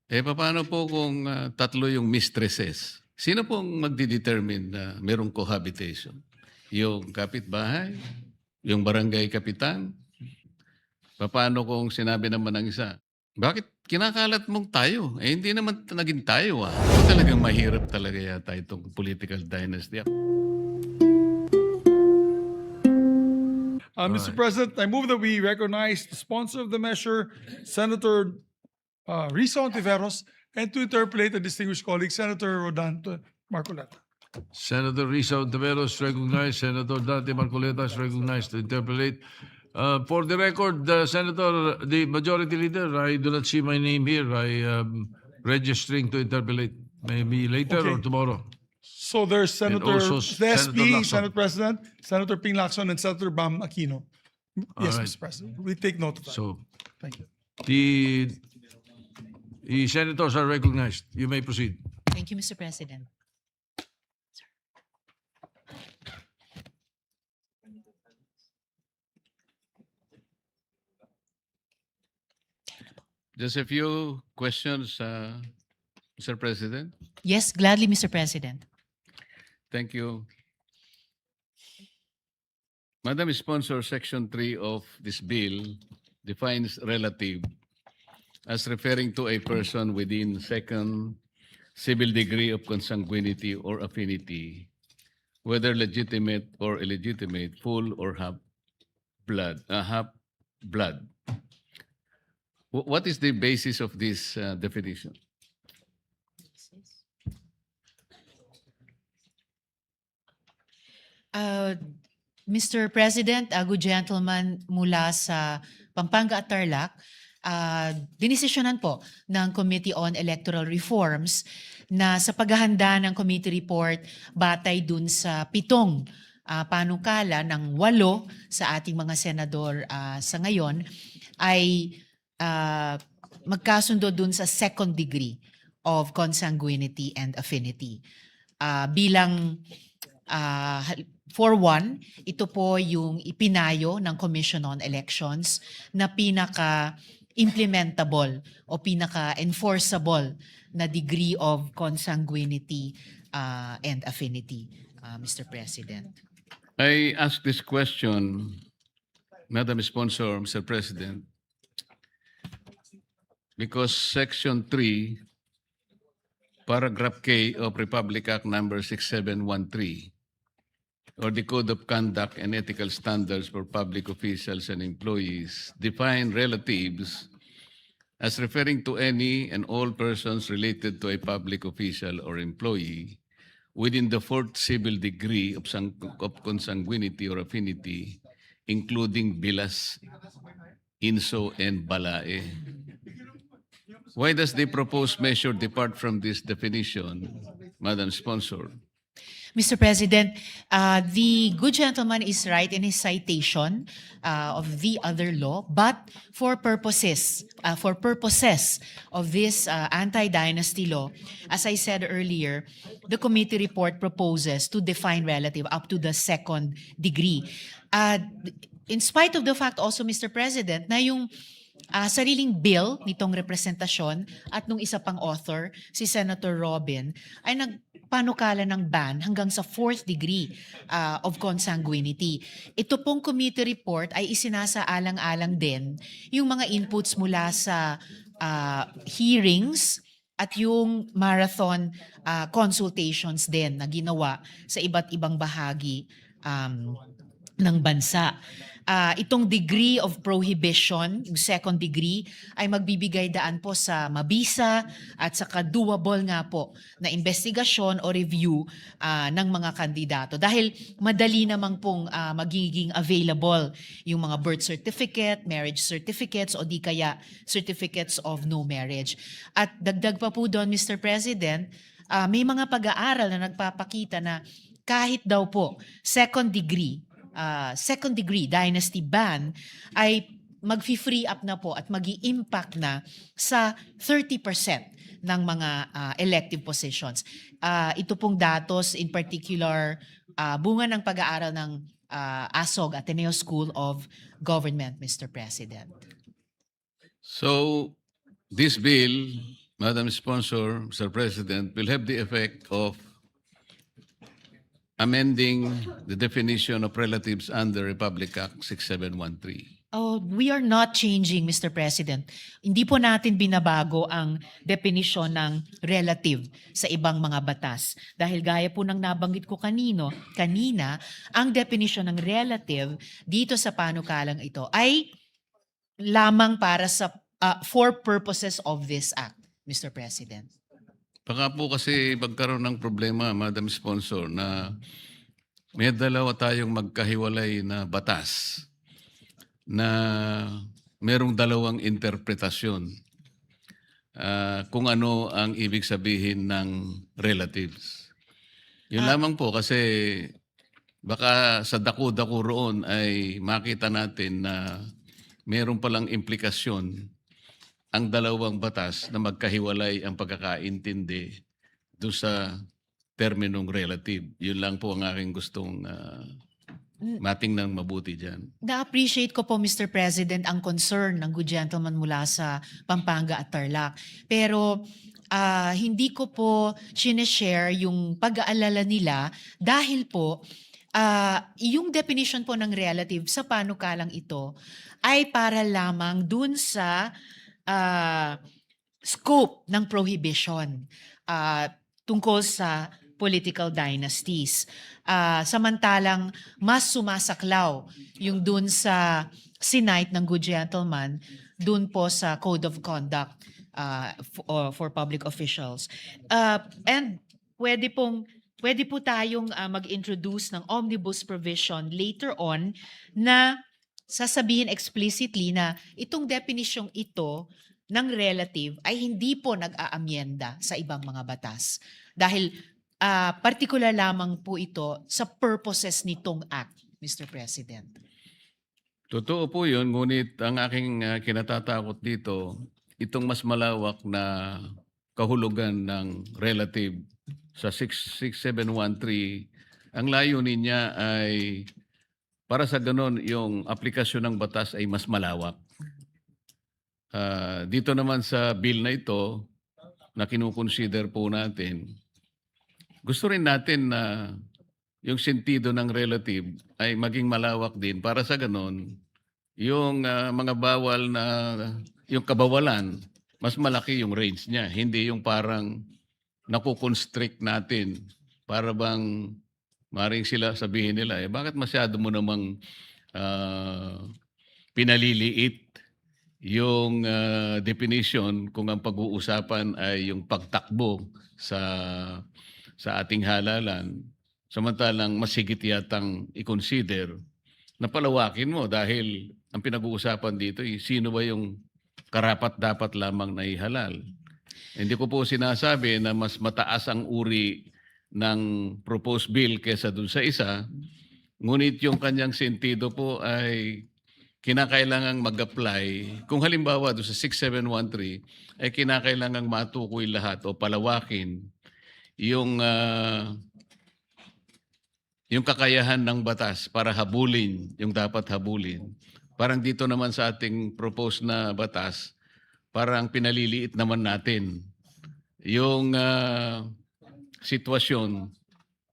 Papaano po kung tatlo yung mistresses? Sino pong magde-determine na merong cohabitation? Yung kapitbahay? Yung barangay kapitan? Papaano kung sinabi naman ng isa, bakit kinakalat mong tayo? Hindi naman naging tayo ah. Talagang mahirap talaga yata itong political dynasty. All Mr. right. President, I move that we recognize the sponsor of the measure, Senator Risa Ontiveros, and to interpolate the distinguished colleague, Senator Rodante Marcoleta. Senator Risa Ontiveros recognized. Senator Dante Marcoleta is recognized to interpolate. For the record, Senator, the Majority Leader, I do not see my name here. I am registering to interpolate. Maybe later or Okay. tomorrow. So there's Senator, also the Senator SP, Lacson. Senate President, Senator Ping Lacson, and Senator Bam Aquino. Yes, All right. Mr. President. We take note of that. So Thank you. the senators are recognized. You may proceed. Thank you, Mr. President. Just a few questions, Mr. President. Yes, gladly, Mr. President. Thank you. Madam Sponsor, Section 3 of this bill defines relative as referring to a person within second civil degree of consanguinity or affinity, whether legitimate or illegitimate, full or half blood. What is the basis of this definition? Mr. President, good gentleman mula sa Pampanga at Tarlac, dinesisyonan po ng Committee on Electoral Reforms na sa paghahanda ng committee report batay dun sa 7 panukala ng 8 sa ating mga senador sa ngayon ay magkasundo dun sa second degree of consanguinity and affinity. For one, ito po yung ipinayo ng Commission on Elections na pinaka-implementable o pinaka-enforceable na degree of consanguinity and affinity, Mr. President. I ask this question, Madam Sponsor, Mr. President, because Section 3, Paragraph K of Republic Act Number 6713, or the Code of Conduct and Ethical Standards for Public Officials and Employees, define relatives as referring to any and all persons related to a public official or employee within the 4th civil degree of consanguinity or affinity, including bilas, inso, and balae. Why does the proposed measure depart from this definition, Madam Sponsor? Mr. President, the good gentleman is right in his citation of the other law, but for purposes of this anti-dynasty law, as I said earlier, the committee report proposes to define relative up to the second degree. In spite of the fact also, Mr. President, na yung sariling bill nitong representasyon at nung isa pang author, si Senator Robin, ay nagpanukala ng ban hanggang sa 4th degree of consanguinity. Ito pong committee report ay isinasaalang-alang din yung mga inputs mula sa hearings at yung marathon consultations din na ginawa sa iba't ibang bahagi ng bansa. Itong degree of prohibition, yung second degree, ay magbibigay daan po sa mabisa at saka doable nga po na investigasyon o review ng mga kandidato. Dahil madali namang pong magiging available yung mga birth certificate, marriage certificates, o di kaya certificates of no marriage. At dagdag pa po doon, Mr. President, may mga pag-aaral na nagpapakita na kahit daw po second degree dynasty ban ay mag-free up na po at mag-i-impact na sa 30% ng mga elective positions. Ito pong datos, in particular, bunga ng pag-aaral ng ASOG, Ateneo School of Government, Mr. President. So, this bill Madam Sponsor, Mr. President, will have the effect of amending the definition of relatives under Republic Act 6713. Oh, we are not changing, Mr. President. Hindi po natin binabago ang definisyon ng relative sa ibang mga batas. Dahil gaya po ng nabanggit ko kanina, ang definisyon ng relative dito sa panukalang ito ay lamang para sa for purposes of this act, Mr. President. Baka po kasi magkaroon ng problema, Madam Sponsor, na may dalawa tayong magkahiwalay na batas na merong dalawang interpretasyon kung ano ang ibig sabihin ng relatives. Yun lamang po kasi baka sa dako-dako roon ay makita natin na meron palang implikasyon ang dalawang batas na magkahiwalay ang pagkakaintindi doon sa terminong relative. Yun lang po ang aking gustong matingnan mabuti dyan. Na-appreciate ko po, Mr. President, ang concern ng good gentleman mula sa Pampanga at Tarlac. Pero hindi ko po sineshare yung pag-aalala nila dahil po yung definition po ng relative sa panukalang ito ay para lamang dun sa scope ng prohibition tungkol sa political dynasties. Samantalang mas sumasaklaw yung dun sa sinight ng good gentleman dun po sa Code of Conduct for public officials. And pwede po tayong mag-introduce ng omnibus provision later on na sasabihin explicitly na itong definisyong ito ng relative ay hindi po nag-aamyenda sa ibang mga batas. Dahil particular lamang po ito sa purposes nitong act, Mr. President. Totoo po yun, ngunit ang aking kinatatakot dito, itong mas malawak na kahulugan ng relative sa 6713, ang layunin niya ay para sa ganon yung aplikasyon ng batas ay mas malawak. Dito naman sa bill na ito na kinukonsider po natin, gusto rin natin na yung sentido ng relative ay maging malawak din para sa ganon yung mga bawal na yung kabawalan, mas malaki yung range niya. Hindi yung parang nakukonstrict natin para bang maring sila sabihin nila, bakit masyado mo namang pinaliliit yung definition kung ang pag-uusapan ay yung pagtakbo sa ating halalan, samantalang mas higit yatang i-consider na palawakin mo dahil ang pinag-uusapan dito ay sino ba yung karapat-dapat lamang na ihalal. Hindi ko po sinasabi na mas mataas ang uri ng proposed bill kesa dun sa isa, ngunit yung kanyang sentido po ay kinakailangang mag-apply. Kung halimbawa doon sa 6713 ay kinakailangang matukoy lahat o palawakin yung kakayahan ng batas para habulin yung dapat habulin. Parang dito naman sa ating proposed na batas, parang pinaliliit naman natin yung sitwasyon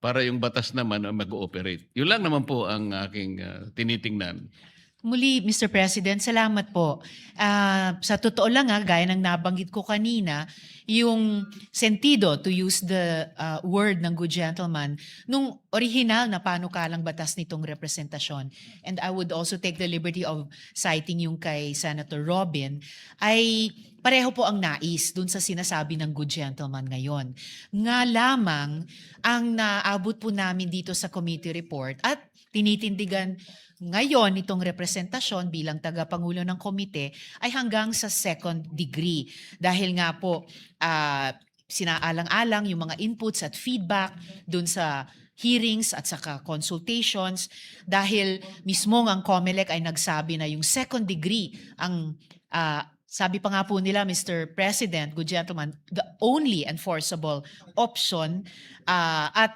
para yung batas naman mag-ooperate. Yun lang naman po ang aking tinitingnan. Muli, Mr. President, salamat po. Sa totoo lang, gaya ng nabanggit ko kanina, yung sentido, to use the word ng good gentleman, nung original na panukalang batas nitong representasyon, and I would also take the liberty of citing yung kay Senator Robin, ay pareho po ang nais dun sa sinasabi ng good gentleman ngayon. Nga lamang ang naabot po namin dito sa committee report at tinitindigan ngayon itong representasyon bilang tagapangulo ng komite ay hanggang sa second degree. Dahil nga po sinaalang-alang yung mga inputs at feedback dun sa hearings at saka consultations dahil mismo ang COMELEC ay nagsabi na yung second degree ang sabi pa nga po nila, Mr. President, good gentleman, the only enforceable option at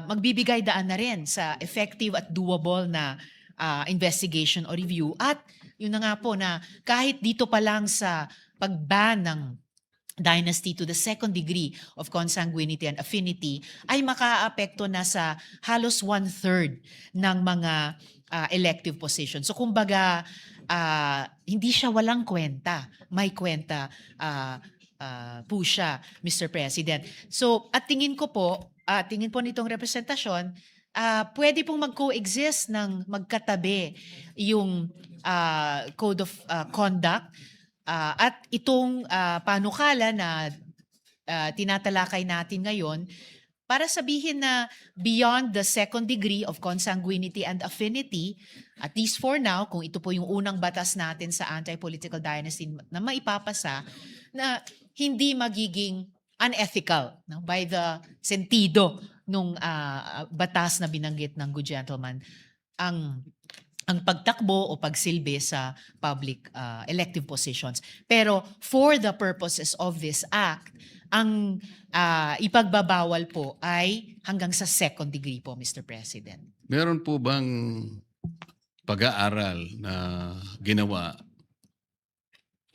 magbibigay daan na rin sa effective at doable na investigation or review. At yun na nga po na kahit dito pa lang sa pag-ban ng dynasty to the second degree of consanguinity and affinity ay makaapekto na sa halos 1/3 ng mga elective positions. So kumbaga, hindi siya walang kwenta. May kwenta po siya, Mr. President. So at tingin po nitong representasyon, pwede pong mag-coexist ng magkatabi yung Code of Conduct at itong panukala na tinatalakay natin ngayon para sabihin na beyond the second degree of consanguinity and affinity, at least for now, kung ito po yung unang batas natin sa anti-political dynasty na maipapasa, na hindi magiging unethical, no, by the sentido nung batas na binanggit ng good gentleman, ang pagtakbo o pagsilbi sa public elective positions. Pero for the purposes of this act, ang ipagbabawal po ay hanggang sa second degree po, Mr. President. Meron po bang pag-aaral na ginawa,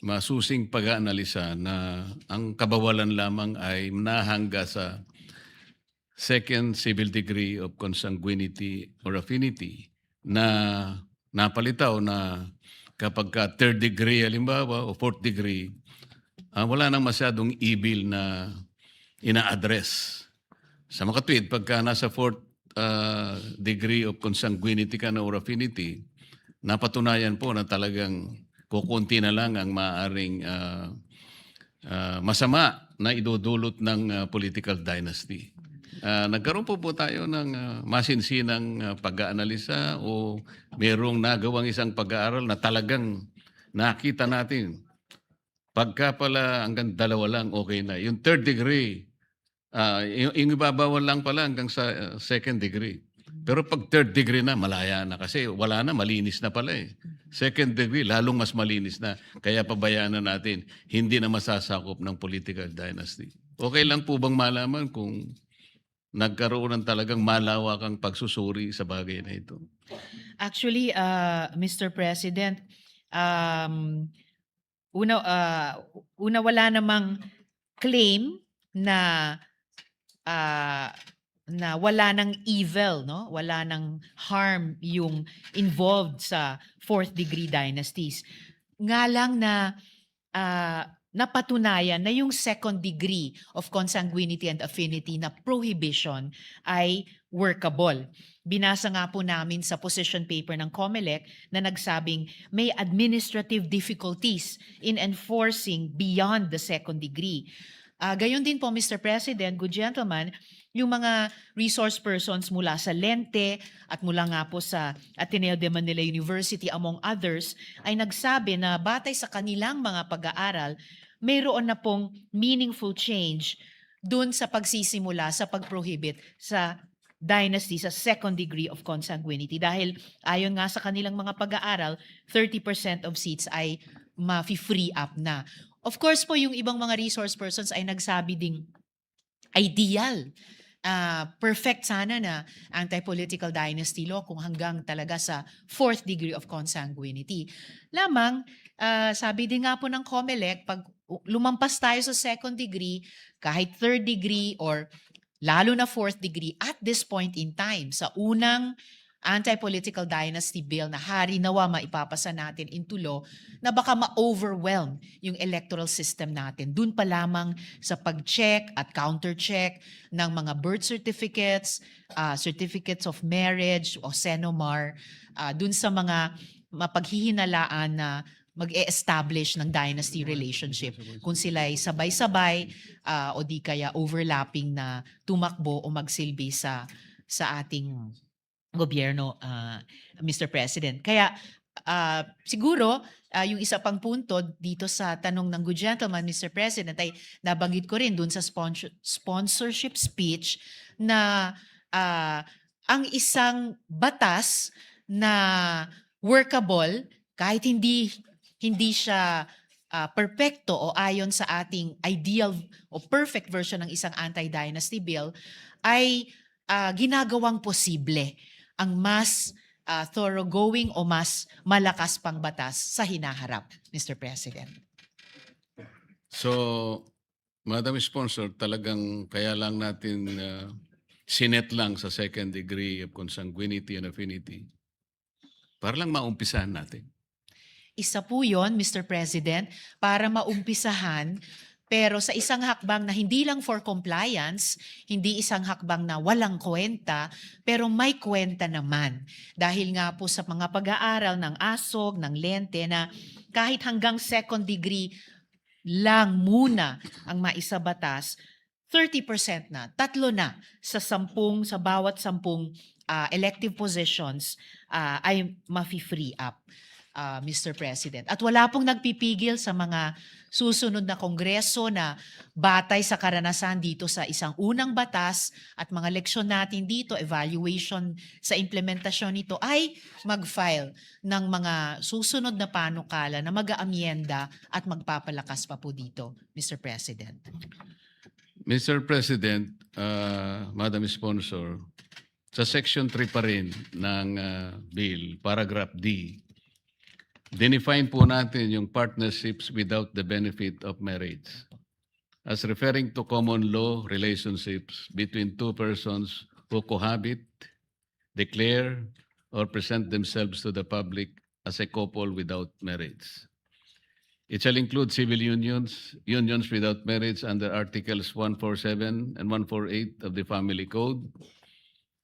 masusing pag-aanalisa na ang kabawalan lamang ay nahangga sa second civil degree of consanguinity or affinity na napalitaw na kapag ka third degree halimbawa o fourth degree, wala nang masyadong evil na ina-address. Sa makatwid, pagka nasa fourth degree of consanguinity ka na or affinity, napatunayan po na talagang kukunti na lang ang maaaring masama na idudulot ng political dynasty. Nagkaroon po tayo ng masinsinang pag-aanalisa o mayroong nagawang isang pag-aaral na talagang nakita natin pagka pala hanggang 2 lang, okay na. Yung third degree, yung ibabawal lang pala hanggang sa second degree. Pero pag third degree na, malaya na kasi wala na, malinis na pala eh. Second degree, lalong mas malinis na. Kaya pabayaan na natin, hindi na masasakop ng political dynasty. Okay lang po bang malaman kung nagkaroon ng talagang malawakang pagsusuri sa bagay na ito? Actually, Mr. President, una wala namang claim na wala ng evil, no? Wala ng harm yung involved sa fourth degree dynasties. Nga lang na napatunayan na yung second degree of consanguinity and affinity na prohibition ay workable. Binasa nga po namin sa position paper ng COMELEC na nagsabing may administrative difficulties in enforcing beyond the second degree. Gayon din po, Mr. President, good gentleman, yung mga resource persons mula sa Lente at mula nga po sa Ateneo de Manila University, among others, ay nagsabi na batay sa kanilang mga pag-aaral, mayroon na pong meaningful change dun sa pagsisimula sa pag-prohibit sa dynasty sa second degree of consanguinity. Dahil ayon nga sa kanilang mga pag-aaral, 30% of seats ay ma-free up na. Of course po, yung ibang mga resource persons ay nagsabi ding ideal, perfect sana na anti-political dynasty law kung hanggang talaga sa fourth degree of consanguinity. Lamang, sabi din nga po ng COMELEC, pag lumampas tayo sa second degree, kahit third degree or lalo na fourth degree, at this point in time, sa unang anti-political dynasty bill na hari nawa maipapasa natin into law, na baka ma-overwhelm yung electoral system natin. Dun pa lamang sa pag-check at counter-check ng mga birth certificates, certificates of marriage o senomar, dun sa mga mapaghihinalaan na mag-e-establish ng dynasty relationship. Kung sila ay sabay-sabay o di kaya overlapping na tumakbo o magsilbi sa ating gobyerno, Mr. President. Kaya siguro yung isa pang punto dito sa tanong ng good gentleman, Mr. President, ay nabanggit ko rin dun sa sponsorship speech na ang isang batas na workable kahit hindi siya perpekto o ayon sa ating ideal o perfect version ng isang anti-dynasty bill ay ginagawang posible ang mas thoroughgoing o mas malakas pang batas sa hinaharap, Mr. President. So, Madam Sponsor, talagang kaya lang natin sinet lang sa second degree of consanguinity and affinity para lang maumpisahan natin. Isa po yon, Mr. President, para maumpisahan, pero sa isang hakbang na hindi lang for compliance, hindi isang hakbang na walang kwenta, pero may kwenta naman. Dahil nga po sa mga pag-aaral ng ASOG, ng Lente, na kahit hanggang second degree lang muna ang maisabatas, 30% na, 3 na sa bawat 10 elective positions ay mafi-free up, Mr. President. At wala pong nagpipigil sa mga susunod na kongreso na batay sa karanasan dito sa isang unang batas at mga leksyon natin dito, evaluation sa implementasyon nito, ay mag-file ng mga susunod na panukala na mag-aamyenda at magpapalakas pa po dito, Mr. President. Mr. President, Madam Sponsor, sa Section 3 pa rin ng bill, paragraph D, dinefine po natin yung partnerships without the benefit of marriage as referring to common law relationships between two persons who cohabit, declare, or present themselves to the public as a couple without marriage. It shall include civil unions, unions without marriage under Articles 147 and 148 of the Family Code,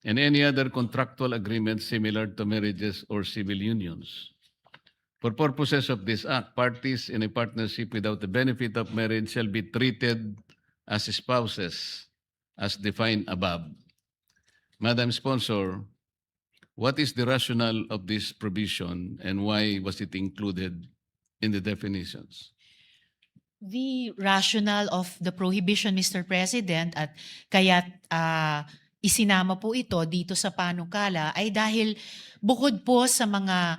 and any other contractual agreements similar to marriages or civil unions. For purposes of this act, parties in a partnership without the benefit of marriage shall be treated as spouses as defined above. Madam Sponsor, what is the rationale of this provision and why was it included in the definitions? The rationale of the prohibition, Mr. President, at kaya isinama po ito dito sa panukala ay dahil bukod po sa mga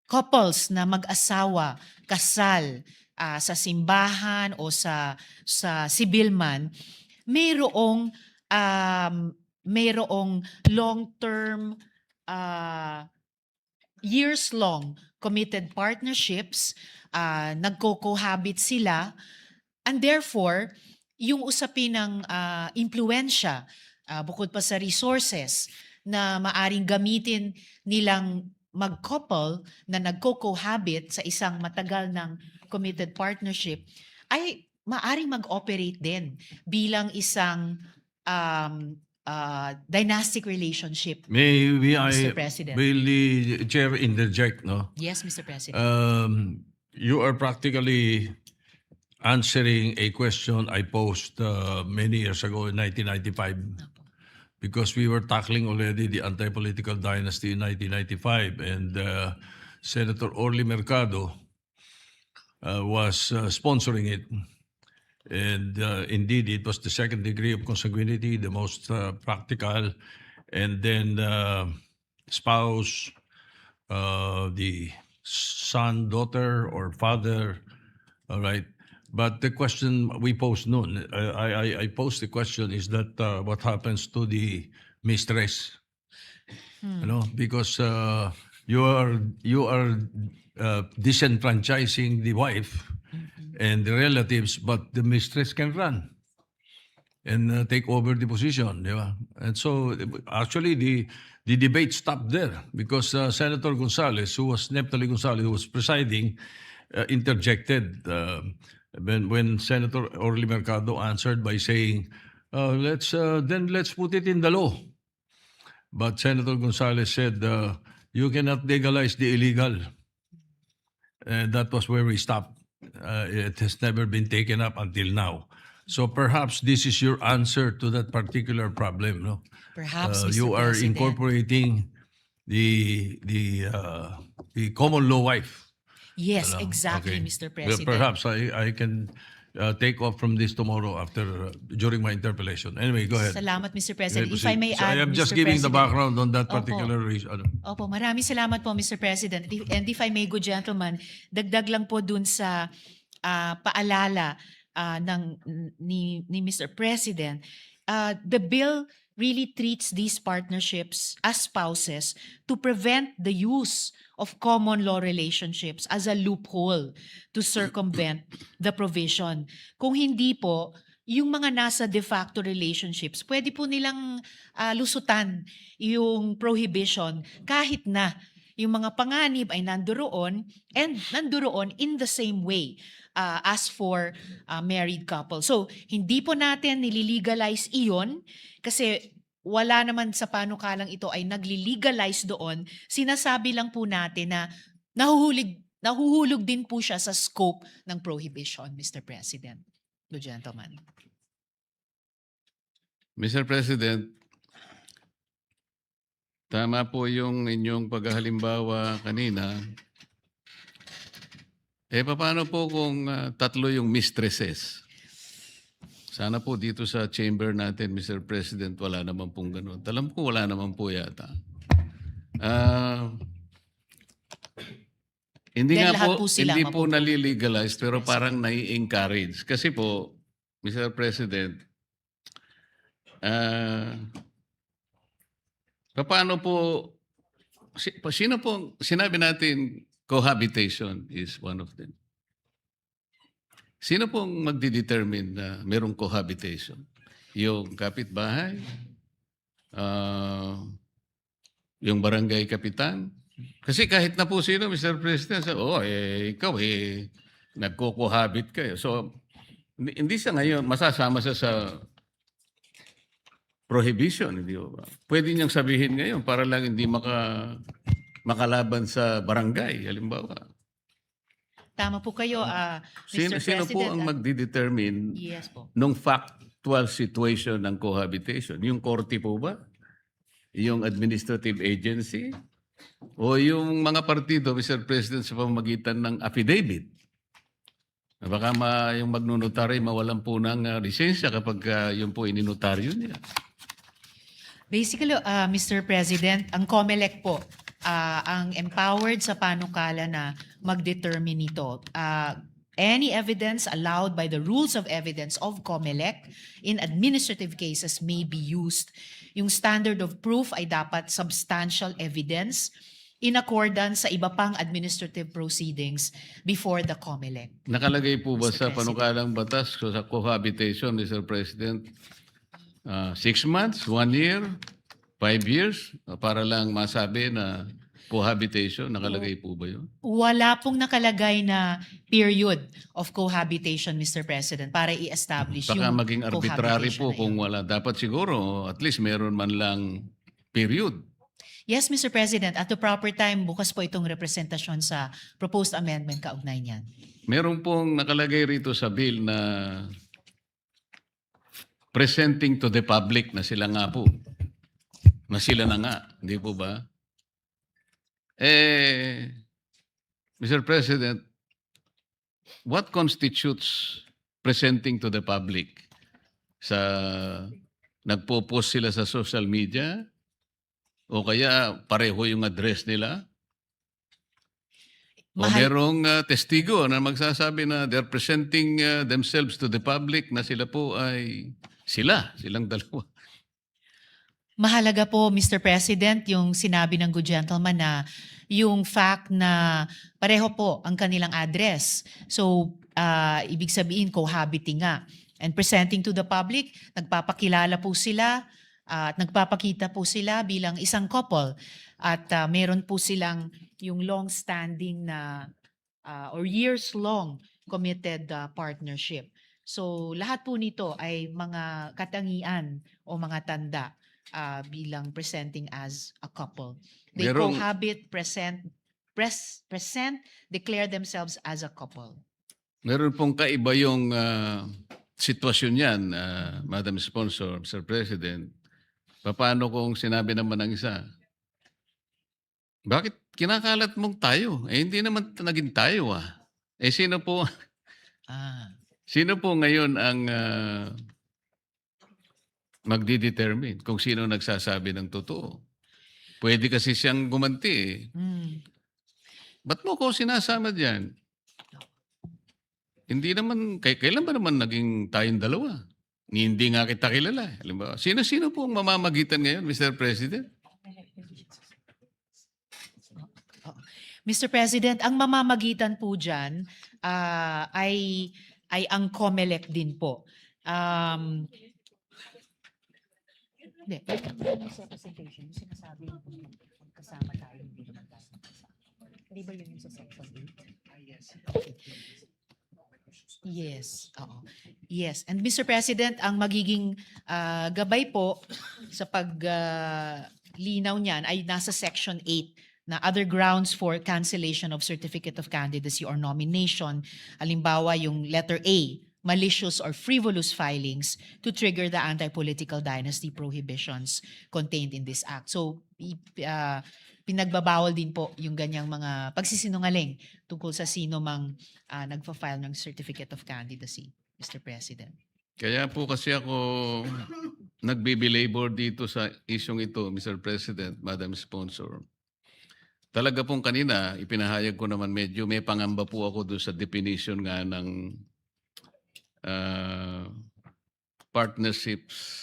couples na mag-asawa, kasal sa simbahan o sa civil man, mayroong long-term, years-long committed partnerships, nagko-cohabit sila, and therefore, yung usapin ng impluensya, bukod pa sa resources na maaring gamitin nilang mag-couple na nagko-cohabit sa isang matagal ng committed partnership, ay maaring mag-operate din bilang isang dynastic relationship. May Mr. President. will the chair interject, no? Yes, Mr. President. You are practically answering a question I posed many years ago in 1995, because we were tackling already the anti-political dynasty in 1995, and Senator Orly Mercado was sponsoring it. And indeed, it was the second degree of consanguinity, the most practical, and then spouse, the son, daughter, or father, all right? But the question we posed noon, I posed the question is that what happens to the mistress? You know, because you are disenfranchising the wife and the relatives, but the mistress can run and take over the position, di ba? And so actually the debate stopped there because Senator Gonzales, Neptali Gonzales, who was presiding, interjected when Senator Orly Mercado answered by saying, let's put it in the law. But Senator Gonzales said, you cannot legalize the illegal. And that was where we stopped. It has never been taken up until now. So perhaps this is your answer to that particular problem, no? Perhaps, Mr. You are President. incorporating the common law wife. Yes, exactly, Okay. Mr. Well, President. perhaps I can take off from this tomorrow after during my interpellation. Anyway, go ahead. Salamat, Mr. You President. may If I may proceed. So add, I am just Mr. giving the President. background on that Opo. particular reason. Opo, maraming salamat po, Mr. President. And if I may, good gentleman, dagdag lang po dun sa paalala ni Mr. President, the bill really treats these partnerships as spouses to prevent the use of common law relationships as a loophole to circumvent the provision. Kung hindi po, yung mga nasa de facto relationships, pwede po nilang lusutan yung prohibition kahit na yung mga panganib ay nandoon and nandoon in the same way as for married couple. So, hindi po natin nililegalize iyon kasi wala naman sa panukalang ito ay nagli-legalize doon. Sinasabi lang po natin na nahuhulog din po siya sa scope ng prohibition, Mr. President. The gentleman. Mr. President, tama po yung inyong paghahalimbawa kanina. Paano po kung tatlo yung mistresses? Sana po dito sa chamber natin, Mr. President, wala naman pong ganun. Alam ko wala naman po yata. Hindi Dahil nga lahat po, po sila hindi po mapupunta. nalilegalize pero parang nai-encourage. Kasi po, Mr. President, paano po, sino po, sinabi natin cohabitation is one of them. Sino pong magdidetermine na merong cohabitation? Yung kapitbahay? Yung barangay kapitan? Kasi kahit na po sino, Mr. President, ikaw nagko-cohabit kayo. So, hindi sa ngayon, masasama siya sa prohibition, hindi ba? Pwede niyang sabihin ngayon para lang hindi makalaban sa barangay, halimbawa. Tama po kayo, Sino Mr. po President. ang magdidetermine Yes po. nung factual situation ng cohabitation? Yung korte po ba? Yung administrative agency? O yung mga partido, Mr. President, sa pamamagitan ng affidavit? Baka yung magnunotary mawalan po ng lisensya kapag yung po ininotaryo niya. Basically, Mr. President, ang COMELEC po ang empowered sa panukala na mag-determine nito. Any evidence allowed by the rules of evidence of COMELEC in administrative cases may be used. Yung standard of proof ay dapat substantial evidence in accordance sa iba pang administrative proceedings before the COMELEC. Nakalagay po ba Mr. sa panukalang batas sa cohabitation, Mr. President? 6 months, 1 year, 5 years, para lang masabi na cohabitation, nakalagay po ba yun? Wala pong nakalagay na period of cohabitation, Mr. President, para i-establish Baka yung maging arbitrary cohabitation po na kung yun. wala. Dapat siguro, at least meron man lang period. Yes, Mr. President, at the proper time, bukas po itong representasyon sa proposed amendment kaugnay niyan. Meron pong nakalagay rito sa bill na presenting to the public na sila nga po. Na sila na nga, hindi po ba? Mr. President, what constitutes presenting to the public? Nagpo-post sila sa social media? O kaya pareho yung address nila? O merong testigo na magsasabi na they're presenting themselves to the public na sila po ay silang dalawa. Mahalaga po, Mr. President, yung sinabi ng good gentleman na yung fact na pareho po ang kanilang address. So, ibig sabihin, cohabiting nga. And presenting to the public, nagpapakilala po sila at nagpapakita po sila bilang isang couple. At meron po silang yung long-standing na or years-long committed partnership. So, lahat po nito ay mga katangian o mga tanda bilang presenting as a couple. They cohabit, present, declare themselves as a couple. Meron pong kaiba yung sitwasyon yan, Madam Sponsor, Mr. President. Paano kung sinabi naman ng isa, bakit kinakalat mong tayo? Hindi naman naging tayo sino po ngayon ang magdi-determine kung sino nagsasabi ng totoo? Pwede kasi siyang gumanti Ba't mo ko sinasama diyan? Hindi naman, kailan ba naman naging tayong dalawa? Hindi nga kita kilala. Halimbawa, sino-sino po ang mamamagitan ngayon, Mr. President? Mr. President, ang mamamagitan po dyan ay ang COMELEC din po. Hindi. Yung sa presentation, yung sinasabi mo kasama tayo, hindi naman tayo magkasama. Hindi ba yun yung sa section 8? Yes. Yes. Oo. Yes. And Mr. President, ang magiging gabay po sa paglinaw niyan ay nasa section 8 na other grounds for cancellation of certificate of candidacy or nomination. Halimbawa, yung letter A, malicious or frivolous filings to trigger the anti-political dynasty prohibitions contained in this act. So, pinagbabawal din po yung ganyang mga pagsisinungaling tungkol sa sino mang nagpa-file ng certificate of candidacy, Mr. President. Kaya po kasi ako nagbibilabor dito sa isyong ito, Mr. President, Madam Sponsor. Talaga pong kanina, ipinahayag ko naman medyo may pangamba po ako doon sa definition nga ng partnerships.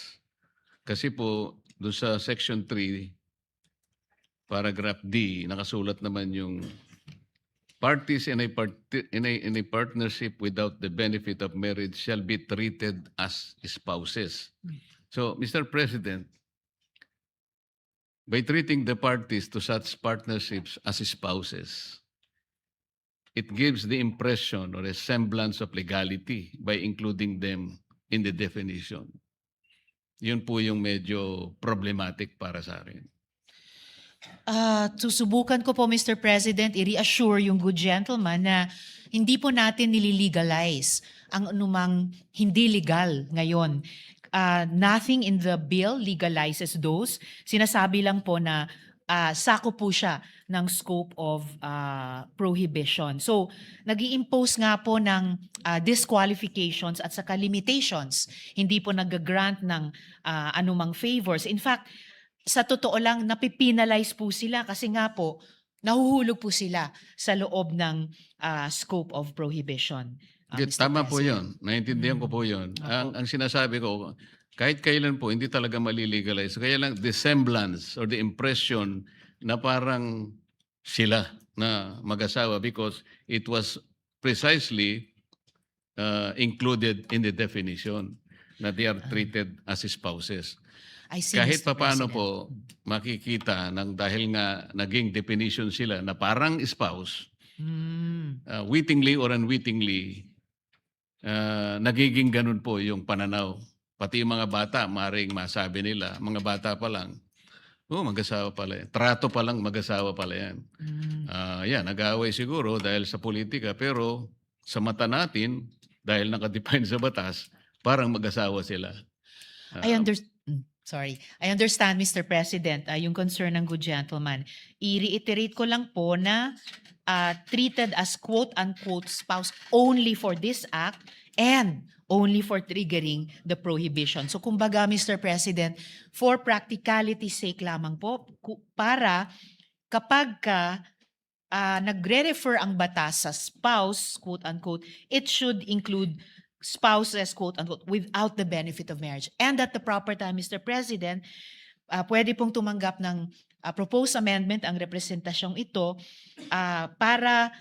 Kasi po, doon sa Section 3, Paragraph D, nakasulat naman yung parties in a partnership without the benefit of marriage shall be treated as spouses. So, Mr. President, by treating the parties to such partnerships as spouses, it gives the impression or a semblance of legality by including them in the definition. Yun po yung medyo problematic para sa akin. Susubukan ko po, Mr. President, i-reassure yung good gentleman na hindi po natin nililegalize ang anumang hindi legal ngayon. Nothing in the bill legalizes those. Sinasabi lang po na sako po siya ng scope of prohibition. So, nag-i-impose nga po ng disqualifications at saka limitations. Hindi po nag-grant ng anumang favors. In fact, sa totoo lang, napipinalize po sila kasi nga po, nahuhulog po sila sa loob ng scope of prohibition. Mr. Tama po President. yun. Naintindihan ko po yun. Ang sinasabi ko, kahit kailan po, hindi talaga malilegalize. Kaya lang, the semblance or the impression na parang sila na mag-asawa because it was precisely included in the definition na they are treated as spouses. I see, Kahit Mr. papaano President. po, makikita ng dahil nga naging definition sila na parang spouse, wittingly or unwittingly, nagiging ganun po yung pananaw. Pati yung mga bata, maring masabi nila, mga bata pa lang, mag-asawa pala yan. Trato pa lang, mag-asawa pala yan. Yan, nag-aaway siguro dahil sa politika, pero sa mata natin, dahil nakadefine sa batas, parang mag-asawa sila. I understand, Mr. President, yung concern ng good gentleman. I-reiterate ko lang po na treated as quote-unquote spouse only for this act and only for triggering the prohibition. So kumbaga, Mr. President, for practicality's sake lamang po, para kapag nagre-refer ang batas sa spouse, quote-unquote, it should include spouses, quote-unquote, without the benefit of marriage. And at the proper time, Mr. President, pwede pong tumanggap ng proposed amendment ang representasyong ito para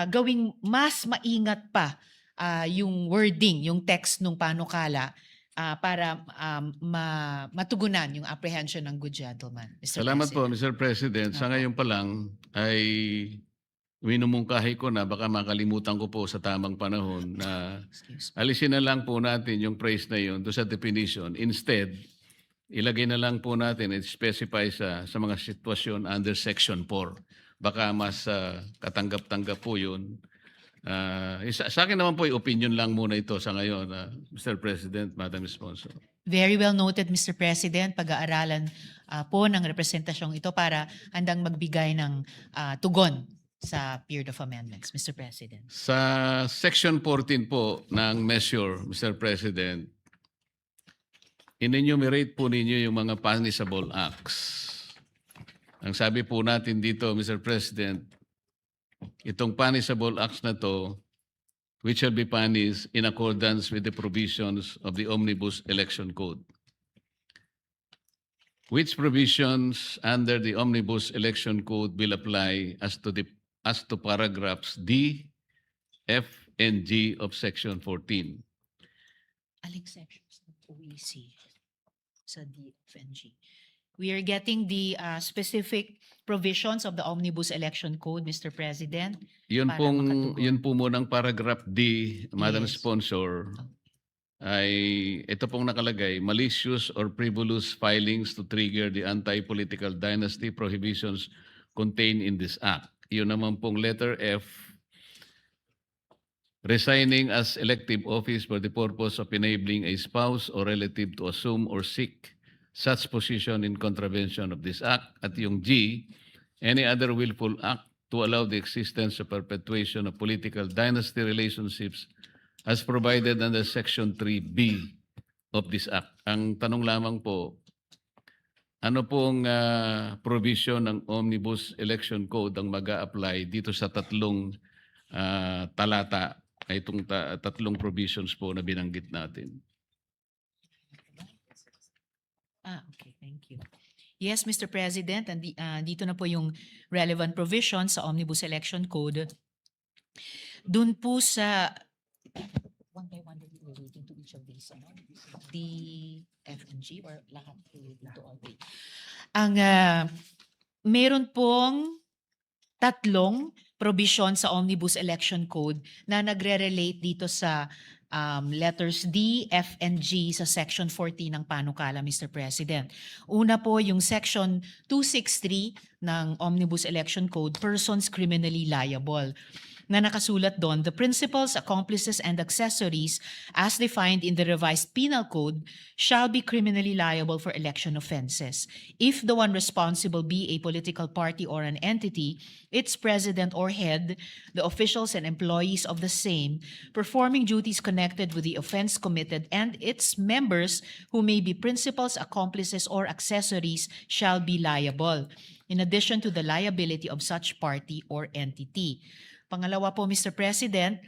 gawing mas maingat pa yung wording, yung text ng panukala para matugunan yung apprehension ng good gentleman. Mr. Salamat po, President. Mr. President. Sa ngayon pa lang ay minumungkahi ko na baka makalimutan ko po sa tamang panahon na Excuse me. alisin na lang po natin yung phrase na yun doon sa definition. Instead, ilagay na lang po natin at specify sa mga sitwasyon under Section 4. Baka mas katanggap-tanggap po yun. Sa akin naman po, opinion lang muna ito sa ngayon, Mr. President, Madam Sponsor. Very well noted, Mr. President. Pag-aaralan po ng representasyong ito para handang magbigay ng tugon sa period of amendments, Mr. President. Sa Section 14 po ng measure, Mr. President, in-enumerate po ninyo yung mga punishable acts. Ang sabi po natin dito, Mr. President, itong punishable acts na to which shall be punished in accordance with the provisions of the Omnibus Election Code. Which provisions under the Omnibus Election Code will apply as to paragraphs D, F, and G of Section 14? Aling sections ng OEC sa DFNG. We are getting the specific provisions of the Omnibus Election Code, Mr. President. Para makatugon. Yun po munang paragraph D, Madam Yes. Sponsor, ay ito pong nakalagay, malicious or frivolous filings to trigger the anti-political dynasty prohibitions contained in this act. Yun naman pong letter F, resigning as elective office for the purpose of enabling a spouse or relative to assume or seek such position in contravention of this act. At yung G, any other willful act to allow the existence or perpetuation of political dynasty relationships as provided under Section 3B of this act. Ang tanong lamang po, ano pong provision ng Omnibus Election Code ang mag-a-apply dito sa tatlong talata, ay itong tatlong provisions po na binanggit natin? Okay, thank you. Yes, Mr. President, and dito na po yung relevant provisions sa Omnibus Election Code. Dun po sa one by one relating to each of these, D, F, and G, or lahat relating to all three. Ang meron pong tatlong provision sa Omnibus Election Code na nagre-relate dito sa letters D, F, and G sa Section 14 ng Panukala, Mr. President. Una po yung Section 263 ng Omnibus Election Code, persons criminally liable, na nakasulat doon, the principals, accomplices, and accessories as defined in the revised penal code shall be criminally liable for election offenses if the one responsible be a political party or an entity, its president or head, the officials and employees of the same, performing duties connected with the offense committed, and its members who may be principals, accomplices, or accessories shall be liable, in addition to the liability of such party or entity. Pangalawa po, Mr. President,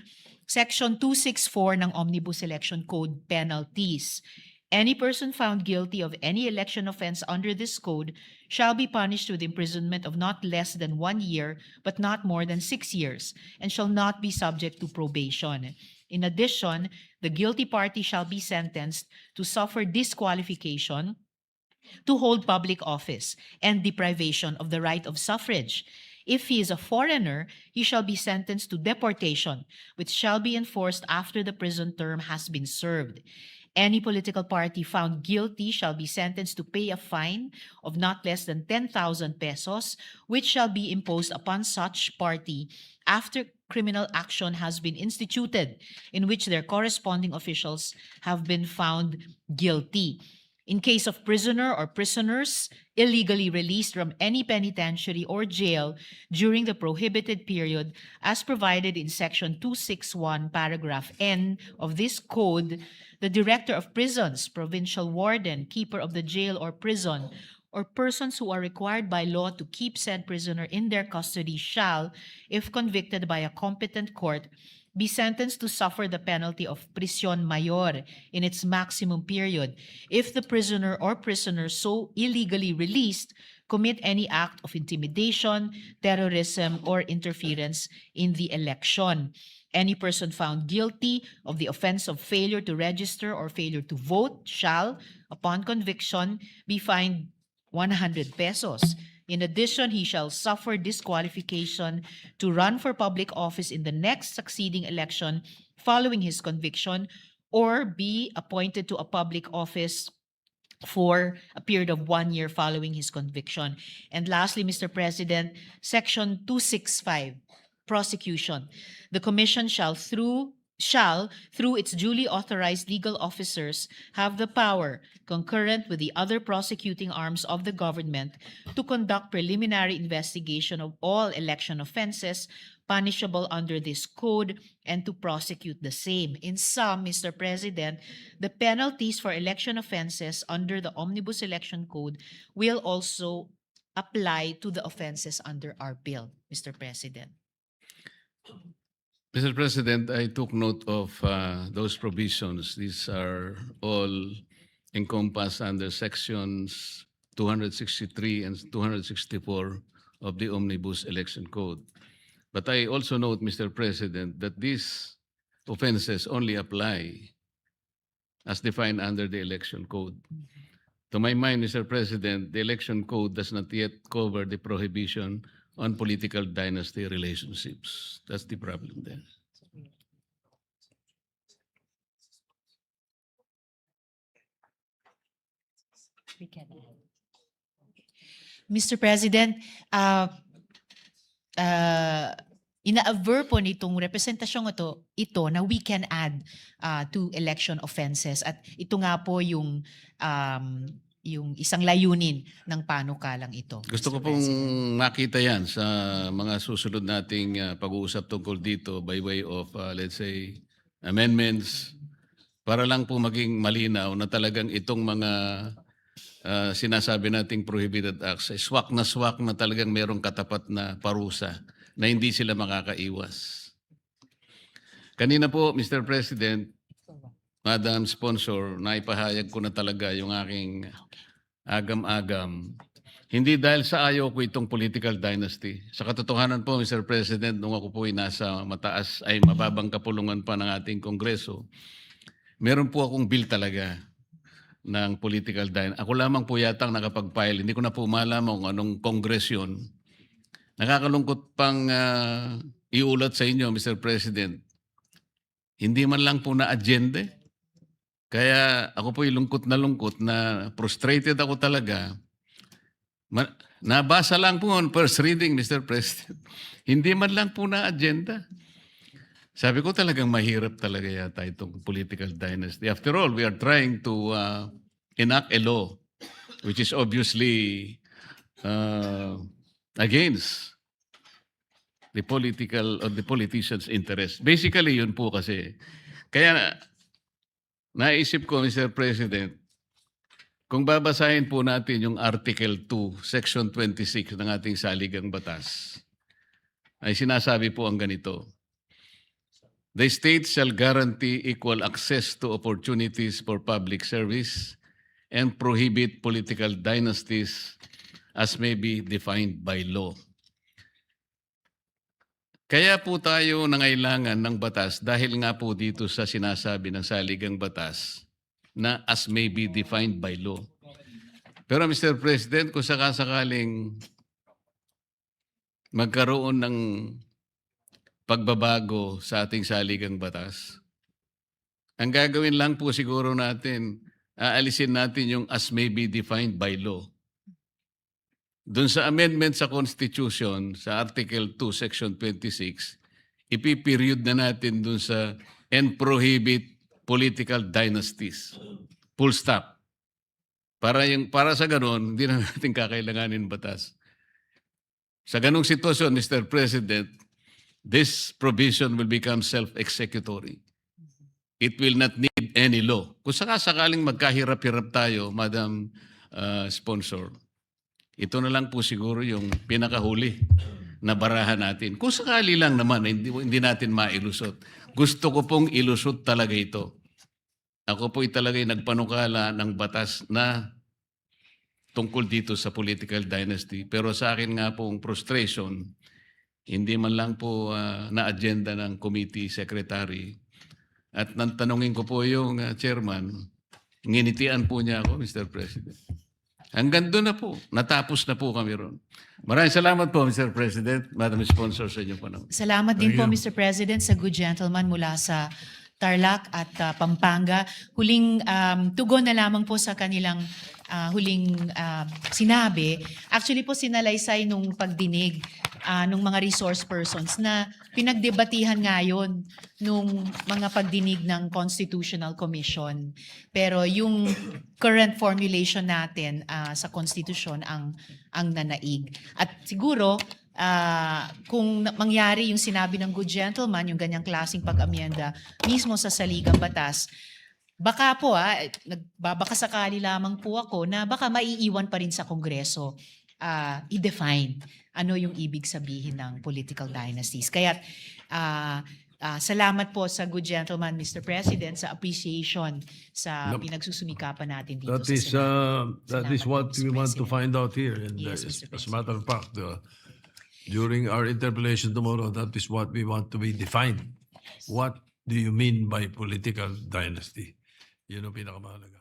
Section 264 ng Omnibus Election Code, penalties. Any person found guilty of any election offense under this code shall be punished with imprisonment of not less than 1 year, but not more than 6 years, and shall not be subject to probation. In addition, the guilty party shall be sentenced to suffer disqualification to hold public office and deprivation of the right of suffrage. If he is a foreigner, he shall be sentenced to deportation, which shall be enforced after the prison term has been served. Any political party found guilty shall be sentenced to pay a fine of not less than 10,000 pesos, which shall be imposed upon such party after criminal action has been instituted, in which their corresponding officials have been found guilty. In case of prisoner or prisoners illegally released from any penitentiary or jail during the prohibited period as provided in Section 261, paragraph N of this code, the Director of Prisons, Provincial Warden, Keeper of the Jail or Prison, or persons who are required by law to keep said prisoner in their custody shall, if convicted by a competent court, be sentenced to suffer the penalty of prisión mayor in its maximum period if the prisoner or prisoners so illegally released commit any act of intimidation, terrorism, or interference in the election. Any person found guilty of the offense of failure to register or failure to vote shall, upon conviction, be fined 100 pesos. In addition, he shall suffer disqualification to run for public office in the next succeeding election following his conviction, or be appointed to a public office for a period of 1 year following his conviction. And lastly, Mr. President, Section 265, prosecution. The Commission shall, through its duly authorized legal officers, have the power, concurrent with the other prosecuting arms of the government, to conduct preliminary investigation of all election offenses punishable under this code and to prosecute the same. In sum, Mr. President, the penalties for election offenses under the Omnibus Election Code will also apply to the offenses under our bill, Mr. President. Mr. President, I took note of those provisions. These are all encompassed under sections 263 and 264 of the Omnibus Election Code. But I also note, Mr. President, that these offenses only apply as defined under the Election Code. To my mind, Mr. President, the Election Code does not yet cover the prohibition on political dynasty relationships. That's the problem there. Mr. President, ina-aver po nitong representasyong ito na we can add to election offenses. At ito nga po yung isang layunin ng panukalang ito. Gusto ko Mr. pong President. makita yan sa mga susunod nating pag-uusap tungkol dito by way of, let's say, amendments para lang po maging malinaw na talagang itong mga sinasabi nating prohibited acts ay swak na talagang merong katapat na parusa na hindi sila makakaiwas. Kanina po, Mr. President, Madam Sponsor, naipahayag ko na talaga yung aking agam-agam. Hindi dahil sa ayaw ko itong political dynasty. Sa katotohanan po, Mr. President, nung ako po ay nasa mataas ay mababang kapulungan pa ng ating Kongreso, meron po akong bill talaga ng political dynasty. Ako lamang po yatang nakapag-file. Hindi ko na po malaman kung anong Congress yun. Nakakalungkot pang iulat sa inyo, Mr. President. Hindi man lang po na agenda. Kaya ako po lungkot na frustrated ako talaga. Nabasa lang po on first reading, Mr. President. Hindi man lang po na agenda. Sabi ko talagang mahirap talaga yata itong political dynasty. After all, we are trying to enact a law which is obviously against the political or the politician's interest. Basically, yun po kasi. Kaya naisip ko, Mr. President, kung babasahin po natin yung Article 2, Section 26 ng ating saligang batas, ay sinasabi po ang ganito. The state shall guarantee equal access to opportunities for public service and prohibit political dynasties as may be defined by law. Kaya po tayo nangailangan ng batas dahil nga po dito sa sinasabi ng saligang batas na as may be defined by law. Pero Mr. President, kung sakasakaling magkaroon ng pagbabago sa ating saligang batas, ang gagawin lang po siguro natin, aalisin natin yung as may be defined by law. Doon sa amendment sa Constitution, sa Article 2, Section 26, ipiperiod na natin doon sa and prohibit political dynasties. Full stop. Para sa ganon, hindi na natin kakailanganin batas. Sa ganong sitwasyon, Mr. President, this provision will become self-executory. It will not need any law. Kung sakasakaling magkahirap-hirap tayo, Madam Sponsor, ito na lang po siguro yung pinakahuli na barahan natin. Kung sakali lang naman, hindi natin mailusot. Gusto ko pong ilusot talaga ito. Ako po talaga'y nagpanukala ng batas na tungkol dito sa political dynasty. Pero sa akin nga pong frustration, hindi man lang po na-agenda ng committee secretary. At tanungin ko po yung chairman, nginitian po niya ako, Mr. President. Hanggang doon na po. Natapos na po kami ron. Maraming salamat po, Mr. President. Madam Sponsor, sa inyong panahon. Salamat din po, Mr. President, sa good gentleman mula sa Tarlac at Pampanga. Huling tugon na lamang po sa kanilang huling sinabi. Actually po sinalaysay nung pagdinig nung mga resource persons na pinagdebatihan ngayon nung mga pagdinig ng Constitutional Commission. Pero yung current formulation natin sa Constitution ang nanaig. At siguro, kung mangyari yung sinabi ng good gentleman, yung ganyang klaseng pag-amyenda mismo sa saligang batas, baka po nagbabaka sakali lamang po ako na baka maiiwan pa rin sa Kongreso i-define ano yung ibig sabihin ng political dynasties. Kaya Salamat po sa good gentleman, Mr. President, sa appreciation sa Yep. pinagsusumikapan natin dito That sa is Senado. that is Salamat what po, we Mr. want to President. find out here. And Yes, Mr. as a matter of fact, during our interpellation tomorrow, that is what we want to be defined. What do you mean by political dynasty? Yun ang pinakamahalaga.